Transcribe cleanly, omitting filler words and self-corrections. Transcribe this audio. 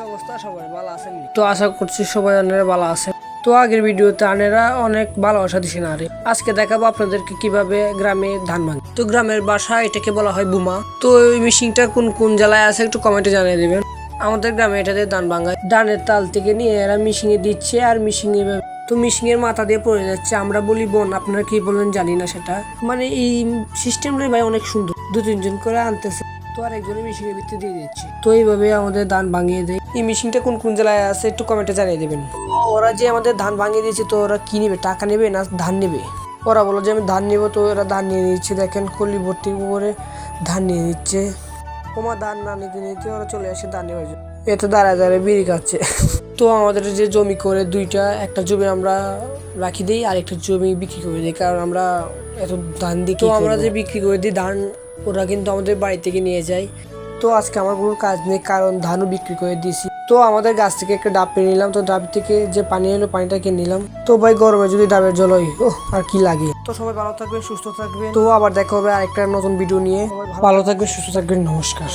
অবস্থা সবাই ভালো আছেন? তো আশা করছি সবাই আনেরা ভালো আছেন। তো আগের ভিডিওতে আনেরা অনেক ভালোবাসা দিছেন। আরে আজকে দেখাবো আপনাদেরকে কিভাবে গ্রামে ধান ভাঙে। তো গ্রামের বাসা এটাকে বলা হয় বুমা। তো এই মেশিনটা কোন কোন জেলায় আছে একটু কমেন্টে জানিয়ে দিবেন। আমাদের গ্রামে এটাতে ধান ভাঙায়, ধানের তাল থেকে নিয়ে এরা মিশিংয়ে দিচ্ছে আর মিশিংয়ে তো মিশিংয়ের মাথা দিয়ে পড়ে যাচ্ছে। আমরা বলি বোন, আপনারা কি বলেন জানি না সেটা। মানে এই সিস্টেমটাই ভাই অনেক সুন্দর, 2-3 জন করে আনতেছে, তো আর একজনে মেশিনের ভিত্তি দিয়ে দিচ্ছে। তো এইভাবে আমাদের ধান ভাঙিয়ে দেয়। এই মেশিনটা কোন কোন জেলায় আছে একটু কমেন্টে জানিয়ে দেবেন। ওরা যে আমাদের ধান ভাঙিয়ে দিয়েছে, তো ওরা কি নেবে, টাকা নেবে না ধান নেবে? ওরা বলো যে আমি ধান নেবো, তো ওরা ধান নিয়ে নিচ্ছে। দেখেন কলি ভর্তি করে ধান নিয়ে নিচ্ছে। ওমা ধান না নিতে নিতে ওরা চলে আসে ধান নেওয়ার জন্য। এতে দাঁড়ায় দাঁড়ায় বিড়ি খাচ্ছে। তো আমাদের যে জমি করে দুইটা, একটা জমি আমরা রাখি দিই আর একটা জমি বিক্রি করে দিই, কারণ আমরা এত ধান দিই। তো আমরা যে বিক্রি করে দিই ধান, ওরা কিন্তু আমাদের বাড়ি থেকে নিয়ে যায়। তো আজকে আমার কোনো কাজ নেই, কারণ ধানও বিক্রি করে দিয়েছি। তো আমাদের গাছ থেকে একটা ডাব পেয়ে নিলাম। তো ডাব থেকে যে পানি এলো, পানিটাকে নিলাম। তো ভাই গরমে যদি ডাবের জল হয়, ও আর কি লাগে। তো সবাই ভালো থাকবেন, সুস্থ থাকবেন। তো আবার দেখা হবে আরেকটা নতুন ভিডিও নিয়ে। ভালো থাকবেন, সুস্থ থাকবেন। নমস্কার।